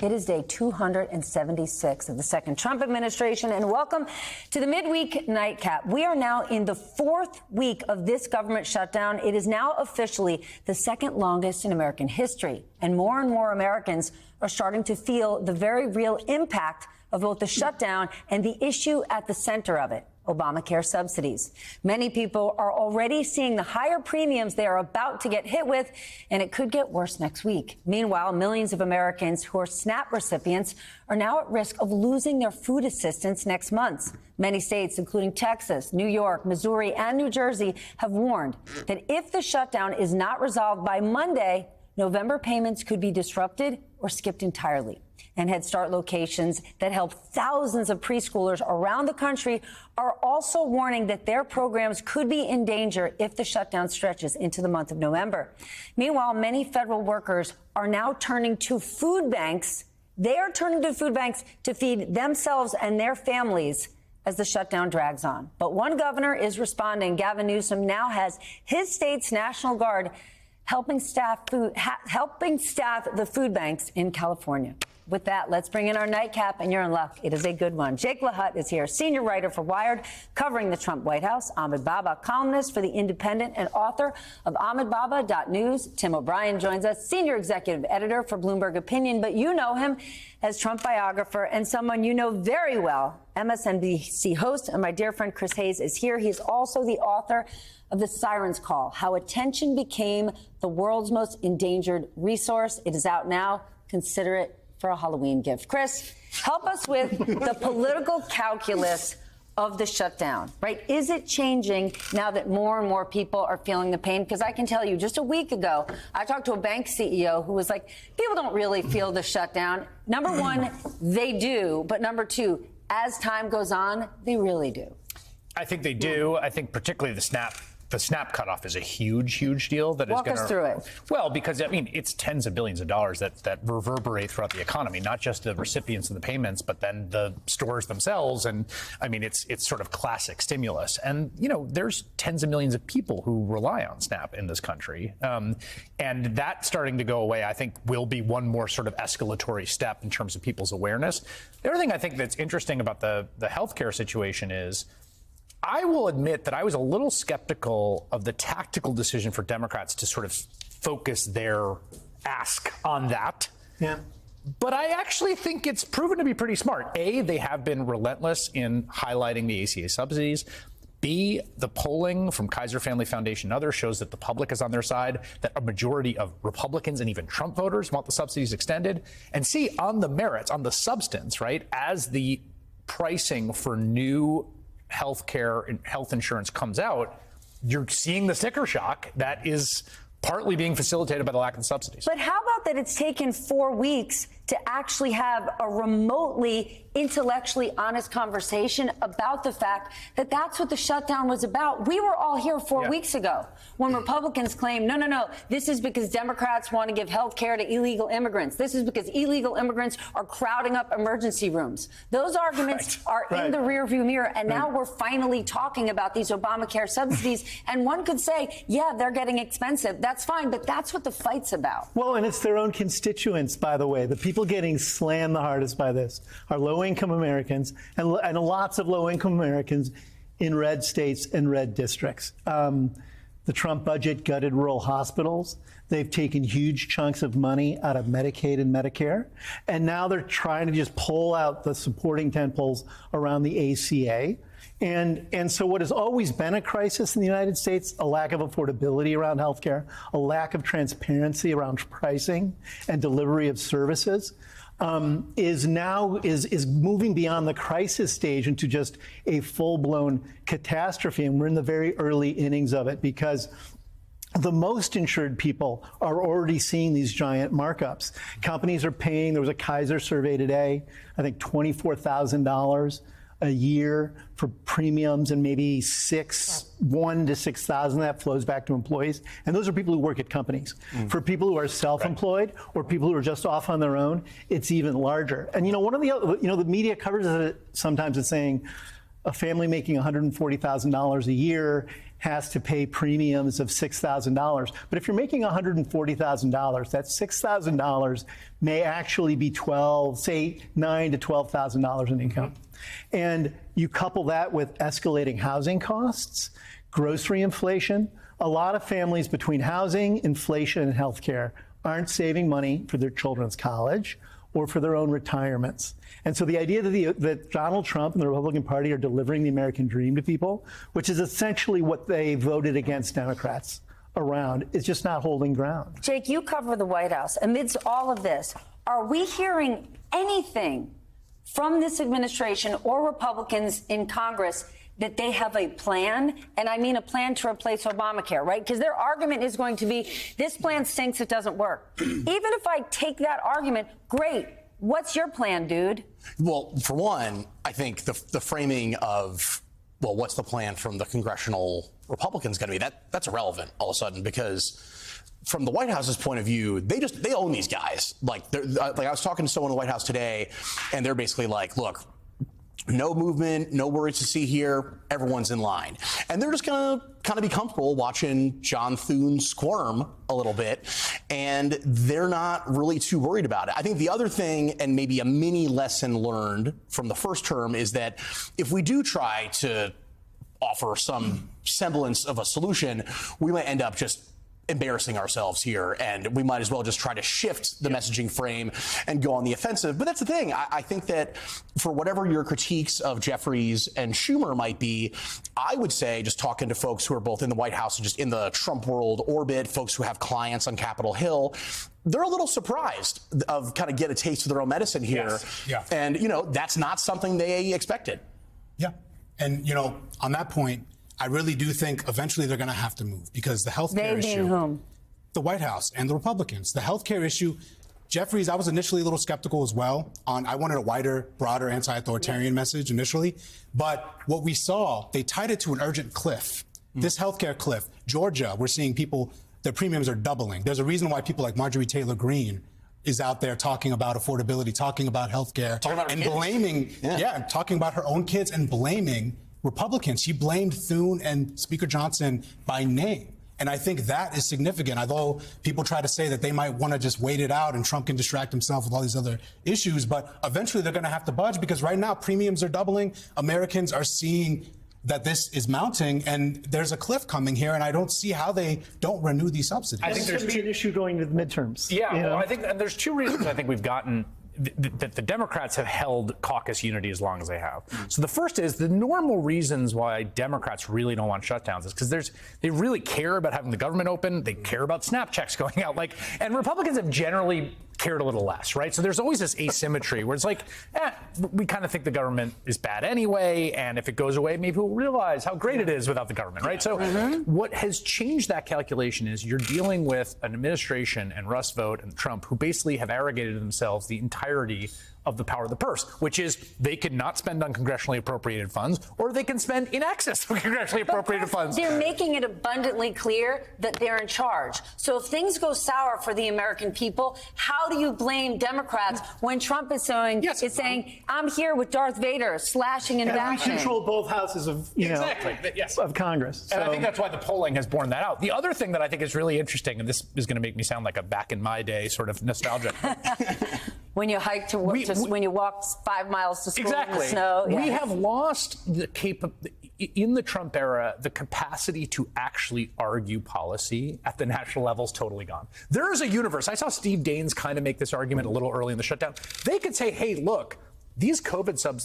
It is day 276 of the second Trump administration, and welcome to the midweek nightcap. We are now in the fourth week of this government shutdown. It is now officially the second longest in American history, and more Americans are starting to feel the very real impact of both the shutdown and the issue at the center of it, Obamacare subsidies. Many people are already seeing the higher premiums they are about to get hit with, and it could get worse next week. Meanwhile, millions of Americans who are SNAP recipients are now at risk of losing their food assistance next month. Many states, including Texas, New York, Missouri, and New Jersey, have warned that if the shutdown is not resolved by Monday, November payments could be disrupted or skipped entirely. And Head Start locations that help thousands of preschoolers around the country are also warning that their programs could be in danger if the shutdown stretches into the month of November. Meanwhile, many federal workers are now turning to food banks. They are turning to food banks to feed themselves and their families as the shutdown drags on. But one governor is responding. Gavin Newsom now has his state's National Guard helping staff the food banks in California. With that, let's bring in our nightcap, and you're in luck. It is a good one. Jake LaHutte is here, senior writer for Wired, covering the Trump White House. Ahmed Baba, columnist for The Independent and author of AhmedBaba.news. Tim O'Brien joins us, senior executive editor for Bloomberg Opinion, but you know him as Trump biographer and someone you know very well. MSNBC host and my dear friend Chris Hayes is here. He's also the author of The Siren's Call, How Attention Became the World's Most Endangered Resource. It is out now. Consider it for a Halloween gift. Chris, help us with the political calculus of the shutdown, right? Is it changing now that more and more people are feeling the pain? Because I can tell you, just a week ago, I talked to a bank CEO who was like, people don't really feel the shutdown. Number one, they do. But number two, as time goes on, they really do. I think they do. I think particularly the SNAP cutoff is a huge deal. Walk us through it. Well, because, I mean, it's tens of billions of dollars that reverberate throughout the economy, not just the recipients of the payments, but then the stores themselves. And, I mean, it's sort of classic stimulus. And, you know, there's tens of millions of people who rely on SNAP in this country. And that starting to go away, I think, will be one more sort of escalatory step in terms of people's awareness. The other thing I think that's interesting about the healthcare situation is, I will admit that I was a little skeptical of the tactical decision for Democrats to sort of focus their ask on that. Yeah. But I actually think it's proven to be pretty smart. A, they have been relentless in highlighting the ACA subsidies. B, the polling from Kaiser Family Foundation and others shows that the public is on their side, that a majority of Republicans and even Trump voters want the subsidies extended. And C, on the merits, on the substance, right, as the pricing for new health care and health insurance comes out, you're seeing the sticker shock that is partly being facilitated by the lack of the subsidies. But how about that it's taken 4 weeks to actually have a remotely intellectually honest conversation about the fact that that's what the shutdown was about. We were all here 4 weeks ago when Republicans claimed, no, this is because Democrats want to give health care to illegal immigrants. This is because illegal immigrants are crowding up emergency rooms. Those arguments are in the rearview mirror, and now we're finally talking about these Obamacare subsidies. And one could say, yeah, they're getting expensive. That's fine, but that's what the fight's about. Well, and it's their own constituents, by the way. The people getting slammed the hardest by this are low-income Americans and lots of low-income Americans in red states and red districts. The Trump budget gutted rural hospitals. They've taken huge chunks of money out of Medicaid and Medicare. And now they're trying to just pull out the supporting tentpoles around the ACA. And so what has always been a crisis in the United States, a lack of affordability around healthcare, a lack of transparency around pricing and delivery of services, is moving beyond the crisis stage into just a full-blown catastrophe. And we're in the very early innings of it because the most insured people are already seeing these giant markups. Companies are paying, there was a Kaiser survey today, I think $24,000 a year for premiums, and maybe $1,000 to $6,000 that flows back to employees. And those are people who work at companies. For people who are self-employed or people who are just off on their own, it's even larger. And one of the media covers it sometimes as saying a family making $140,000 a year has to pay premiums of $6,000. But if you're making $140,000, that $6,000 may actually be $9,000 to $12,000 in income. And you couple that with escalating housing costs, grocery inflation. A lot of families between housing, inflation, and healthcare aren't saving money for their children's college or for their own retirements. And so the idea that Donald Trump and the Republican Party are delivering the American dream to people, which is essentially what they voted against Democrats around, is just not holding ground. Jake, you cover the White House. Amidst all of this, are we hearing anything from this administration or Republicans in Congress that they have a plan? And I mean a plan to replace Obamacare, right? Because their argument is going to be, this plan stinks, it doesn't work. Even if I take that argument, great. What's your plan, dude? Well, for one, I think the framing of, well, what's the plan from the congressional Republicans going to be? That's irrelevant all of a sudden, because from the White House's point of view, they own these guys. Like I was talking to someone in the White House today, and they're basically like, look, no movement, no worries to see here. Everyone's in line. And they're just going to kind of be comfortable watching John Thune squirm a little bit. And they're not really too worried about it. I think the other thing, and maybe a mini lesson learned from the first term, is that if we do try to offer some semblance of a solution, we might end up just embarrassing ourselves here, and we might as well just try to shift the messaging frame and go on the offensive. But that's the thing. I think that for whatever your critiques of Jeffries and Schumer might be, I would say, just talking to folks who are both in the White House and just in the Trump world orbit, folks who have clients on Capitol Hill, they're a little surprised of kind of get a taste of their own medicine here. Yes. Yeah. And, that's not something they expected. Yeah. And, on that point, I really do think eventually they're going to have to move, because the healthcare issue, whom? the White House and the Republicans, the healthcare issue, Jeffries, I was initially a little skeptical as well I wanted a wider, broader anti-authoritarian message initially. But what we saw, they tied it to an urgent cliff, this healthcare cliff. Georgia, we're seeing people, their premiums are doubling. There's a reason why people like Marjorie Taylor Greene is out there talking about affordability, talking about healthcare, and blaming, talking about her own kids and blaming Republicans. She blamed Thune and Speaker Johnson by name. And I think that is significant, although people try to say that they might want to just wait it out and Trump can distract himself with all these other issues. But eventually they're going to have to budge, because right now premiums are doubling. Americans are seeing that this is mounting, and there's a cliff coming here, and I don't see how they don't renew these subsidies. I think there's an issue going to the midterms. Yeah, well, I think and there's two reasons I think we've gotten that the Democrats have held caucus unity as long as they have. So the first is the normal reasons why Democrats really don't want shutdowns is because they really care about having the government open. They care about SNAP checks going out. And Republicans have generally cared a little less, right? So there's always this asymmetry where it's like, we kind of think the government is bad anyway, and if it goes away, maybe we'll realize how great it is without the government, right? So what has changed that calculation is you're dealing with an administration and Russ Vought and Trump who basically have arrogated themselves the entirety of the power of the purse, which is they could not spend on congressionally appropriated funds, or they can spend in excess of congressionally appropriated funds. They're making it abundantly clear that they're in charge. So if things go sour for the American people, how do you blame Democrats when Trump is saying, I'm here with Darth Vader, slashing and bashing? We control both houses of, of Congress. And I think that's why the polling has borne that out. The other thing that I think is really interesting, and this is going to make me sound like a back in my day sort of nostalgia. When you hike to work, when you walk 5 miles to school in the snow. We have lost in the Trump era, the capacity to actually argue policy at the national level is totally gone. There is a universe. I saw Steve Daines kind of make this argument a little early in the shutdown. They could say, hey, look, these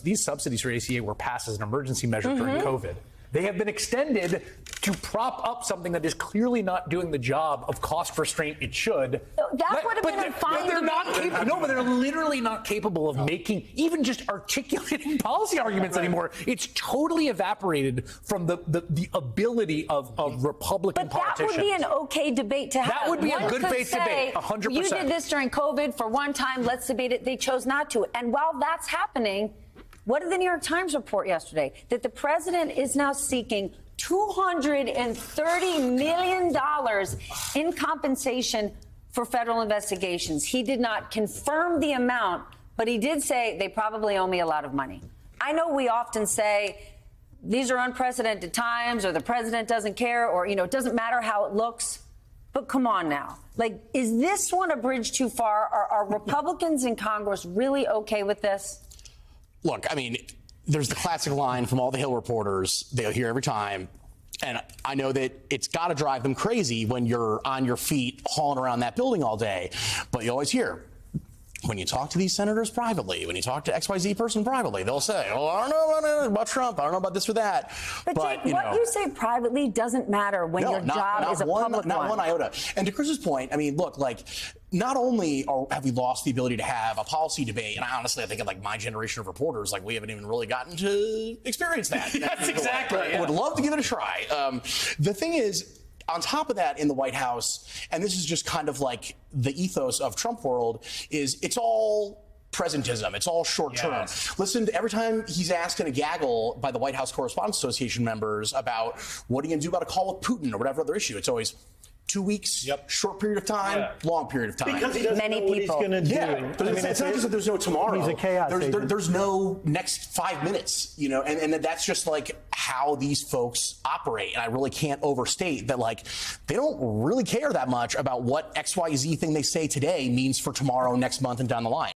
these subsidies for ACA were passed as an emergency measure during COVID. They have been extended to prop up something that is clearly not doing the job of cost restraint it should. That would have been a fine debate. No, but they're literally not capable of making, even just articulating policy arguments anymore. It's totally evaporated from the ability of Republican politicians. That would be an okay debate to have. That would be a good faith debate, 100%. You did this during COVID for one time, let's debate it. They chose not to. And while that's happening, what did the New York Times report yesterday? That the president is now seeking $230 million in compensation for federal investigations. He did not confirm the amount, but he did say they probably owe me a lot of money. I know we often say these are unprecedented times, or the president doesn't care, or, it doesn't matter how it looks. But come on now. Like, is this one a bridge too far? Are Republicans in Congress really okay with this? Look, I mean, there's the classic line from all the Hill reporters they'll hear every time. And I know that it's got to drive them crazy when you're on your feet hauling around that building all day. But you always hear, when you talk to these senators privately, when you talk to XYZ person privately, they'll say, oh, I don't know about Trump. I don't know about this or that. But Jake, what you say privately doesn't matter when your job is a public one. Not one iota. And to Chris's point, I mean, look, like, not only have we lost the ability to have a policy debate, and I think in like my generation of reporters, like we haven't even really gotten to experience that. That's exactly. I would love to give it a try. The thing is, on top of that, in the White House, and this is just kind of like the ethos of Trump world, is it's all presentism. It's all short term. Yes. Listen to every time he's asked in a gaggle by the White House Correspondents Association members about what are you going to do about a call with Putin or whatever other issue. It's always 2 weeks, short period of time, long period of time. Because he doesn't know what he's going to do. Yeah, but it's not just that there's no tomorrow. He's a chaos agent. There's no next 5 minutes, and that's just like how these folks operate. And I really can't overstate that, like, they don't really care that much about what XYZ thing they say today means for tomorrow, next month, and down the line.